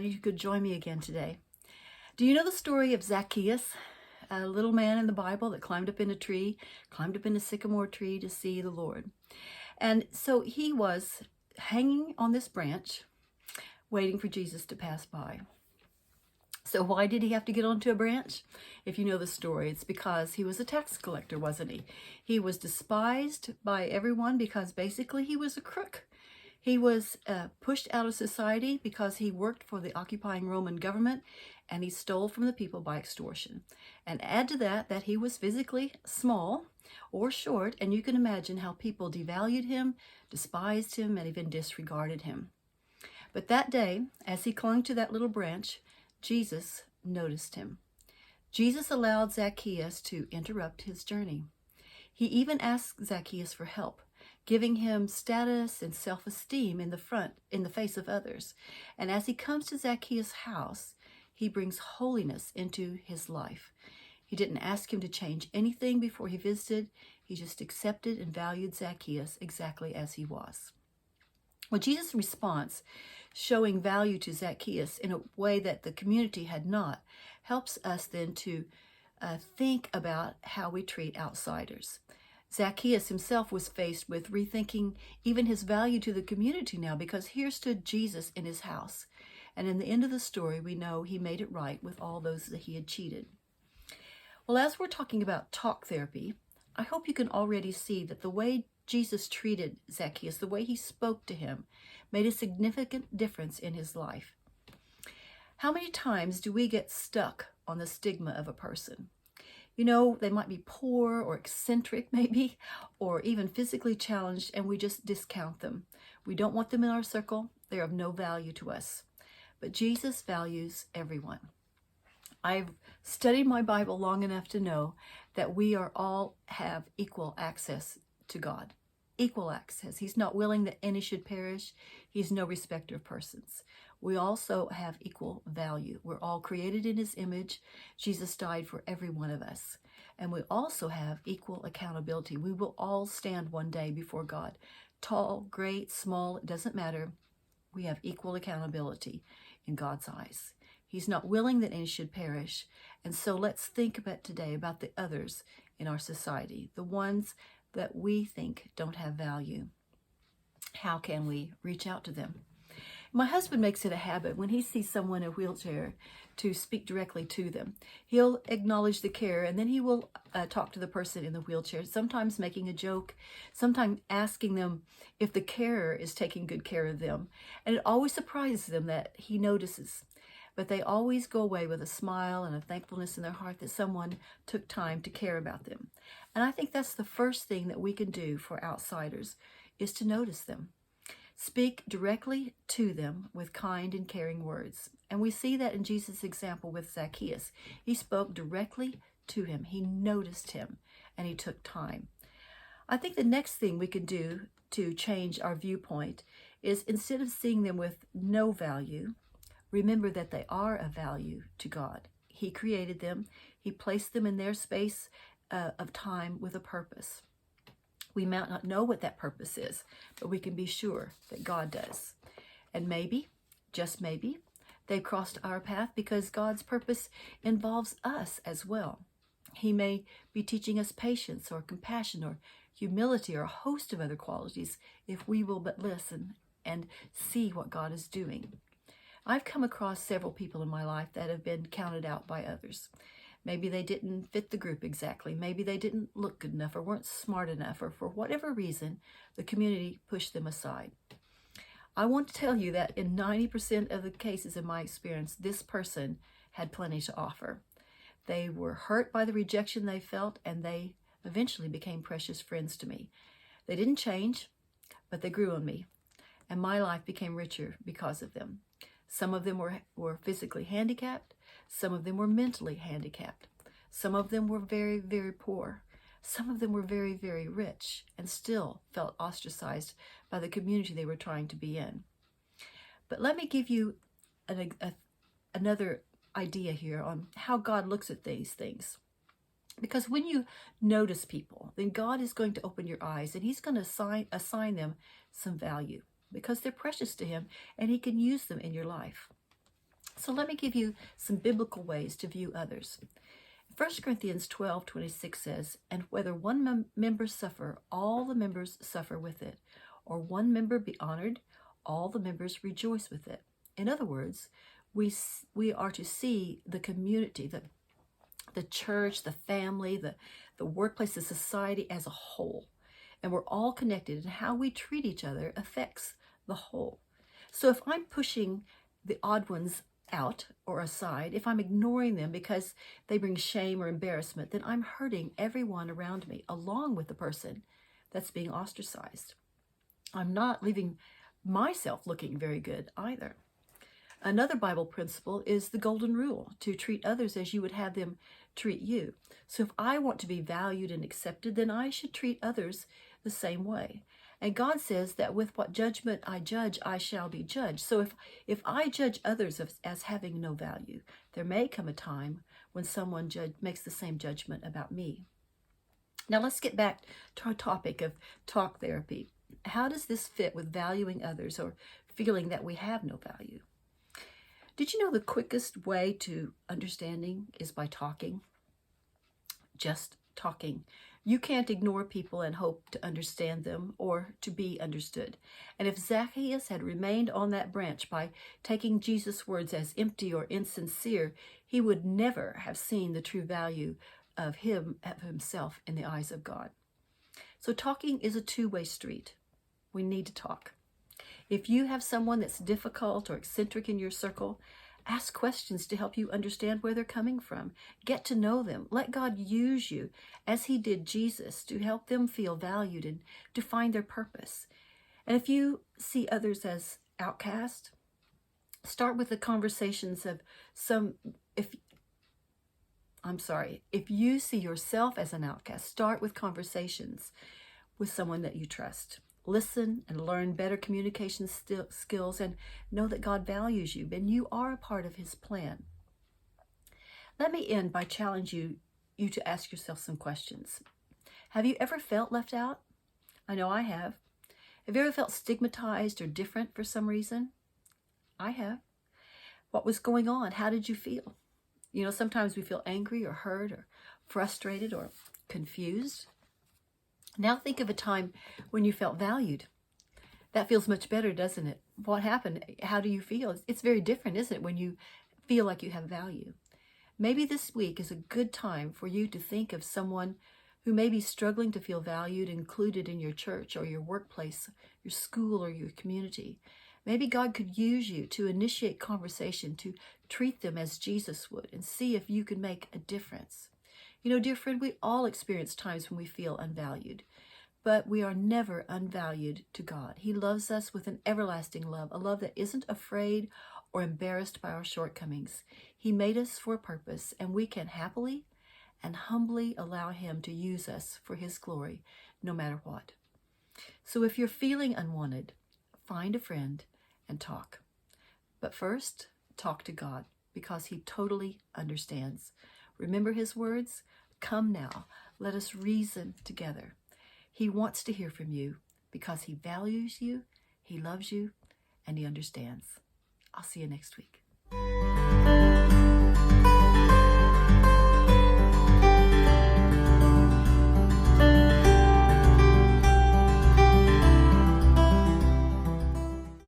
glad you could join me again today. Do you know the story of Zacchaeus, a little man in the Bible that climbed up in a sycamore tree to see the Lord? And so he was hanging on this branch, waiting for Jesus to pass by. So why did he have to get onto a branch? If you know the story, it's because he was a tax collector, wasn't he? He was despised by everyone because basically he was a crook. He was pushed out of society because he worked for the occupying Roman government, and he stole from the people by extortion. And add to that he was physically small or short, and you can imagine how people devalued him, despised him, and even disregarded him. But that day, as he clung to that little branch, Jesus noticed him. Jesus allowed Zacchaeus to interrupt his journey. He even asked Zacchaeus for help, giving him status and self-esteem in the face of others. And as he comes to Zacchaeus' house, he brings holiness into his life. He didn't ask him to change anything before he visited. He just accepted and valued Zacchaeus exactly as he was. Well, Jesus' response, showing value to Zacchaeus in a way that the community had not, helps us then to think about how we treat outsiders. Zacchaeus himself was faced with rethinking even his value to the community now, because here stood Jesus in his house. And in the end of the story, we know he made it right with all those that he had cheated. Well, as we're talking about talk therapy, I hope you can already see that the way Jesus treated Zacchaeus, the way he spoke to him, made a significant difference in his life. How many times do we get stuck on the stigma of a person? You know, they might be poor or eccentric maybe, or even physically challenged, and we just discount them. We don't want them in our circle. They're of no value to us. But Jesus values everyone. I've studied my Bible long enough to know that we are all have equal access to God. Equal access. He's not willing that any should perish. He's no respecter of persons. We also have equal value. We're all created in his image. Jesus died for every one of us. And we also have equal accountability. We will all stand one day before God. Tall, great, small, it doesn't matter. We have equal accountability in God's eyes. He's not willing that any should perish. And so let's think about today about the others in our society, the ones that we think don't have value. How can we reach out to them? My husband makes it a habit when he sees someone in a wheelchair to speak directly to them. He'll acknowledge the care, and then he will talk to the person in the wheelchair, sometimes making a joke, sometimes asking them if the carer is taking good care of them. And it always surprises them that he notices. But they always go away with a smile and a thankfulness in their heart that someone took time to care about them. And I think that's the first thing that we can do for outsiders, is to notice them. Speak directly to them with kind and caring words. And we see that in Jesus' example with Zacchaeus. He spoke directly to him. He noticed him, and he took time. I think the next thing we can do to change our viewpoint is, instead of seeing them with no value, remember that they are of value to God. He created them. He placed them in their space of time with a purpose. We might not know what that purpose is, but we can be sure that God does. And maybe, just maybe, they've crossed our path because God's purpose involves us as well. He may be teaching us patience or compassion or humility or a host of other qualities if we will but listen and see what God is doing. I've come across several people in my life that have been counted out by others. Maybe they didn't fit the group exactly. Maybe they didn't look good enough or weren't smart enough, or for whatever reason, the community pushed them aside. I want to tell you that in 90% of the cases in my experience, this person had plenty to offer. They were hurt by the rejection they felt, and they eventually became precious friends to me. They didn't change, but they grew on me, and my life became richer because of them. Some of them were physically handicapped. Some of them were mentally handicapped. Some of them were very, very poor. Some of them were very, very rich and still felt ostracized by the community they were trying to be in. But let me give you another idea here on how God looks at these things. Because when you notice people, then God is going to open your eyes, and he's going to assign them some value, because they're precious to him and he can use them in your life. So let me give you some biblical ways to view others. 1 Corinthians 12:26 says, "And whether one member suffer, all the members suffer with it, or one member be honored, all the members rejoice with it." In other words, we are to see the community, the church, the family, the workplace, the society as a whole. And we're all connected, and how we treat each other affects the whole. So if I'm pushing the odd ones out or aside, if I'm ignoring them because they bring shame or embarrassment, then I'm hurting everyone around me, along with the person that's being ostracized. I'm not leaving myself looking very good either. Another Bible principle is the golden rule, to treat others as you would have them treat you. So if I want to be valued and accepted, then I should treat others the same way. And God says that with what judgment I judge, I shall be judged. So if I judge others as having no value, there may come a time when someone makes the same judgment about me. Now let's get back to our topic of talk therapy. How does this fit with valuing others or feeling that we have no value? Did you know the quickest way to understanding is by talking? Just talking. You can't ignore people and hope to understand them or to be understood. And if Zacchaeus had remained on that branch by taking Jesus' words as empty or insincere, he would never have seen the true value of himself in the eyes of God. So talking is a two-way street. We need to talk. If you have someone that's difficult or eccentric in your circle, ask questions to help you understand where they're coming from. Get to know them. Let God use you, as he did Jesus, to help them feel valued and to find their purpose. And if you see others as outcast, start with the conversations of if you see yourself as an outcast, start with conversations with someone that you trust. Listen and learn better communication skills, and know that God values you and you are a part of his plan. Let me end by challenging you to ask yourself some questions. Have you ever felt left out? I know I have. Have you ever felt stigmatized or different for some reason? I have. What was going on? How did you feel? Sometimes we feel angry or hurt or frustrated or confused. Now think of a time when you felt valued. That feels much better, doesn't it? What happened? How do you feel? It's very different, isn't it, when you feel like you have value? Maybe this week is a good time for you to think of someone who may be struggling to feel valued, included in your church or your workplace, your school or your community. Maybe God could use you to initiate conversation, to treat them as Jesus would, and see if you can make a difference. Dear friend, we all experience times when we feel unvalued, but we are never unvalued to God. He loves us with an everlasting love, a love that isn't afraid or embarrassed by our shortcomings. He made us for a purpose, and we can happily and humbly allow him to use us for his glory, no matter what. So if you're feeling unwanted, find a friend and talk. But first, talk to God, because he totally understands. Remember his words? Come now, let us reason together. He wants to hear from you because he values you, he loves you, and he understands. I'll see you next week.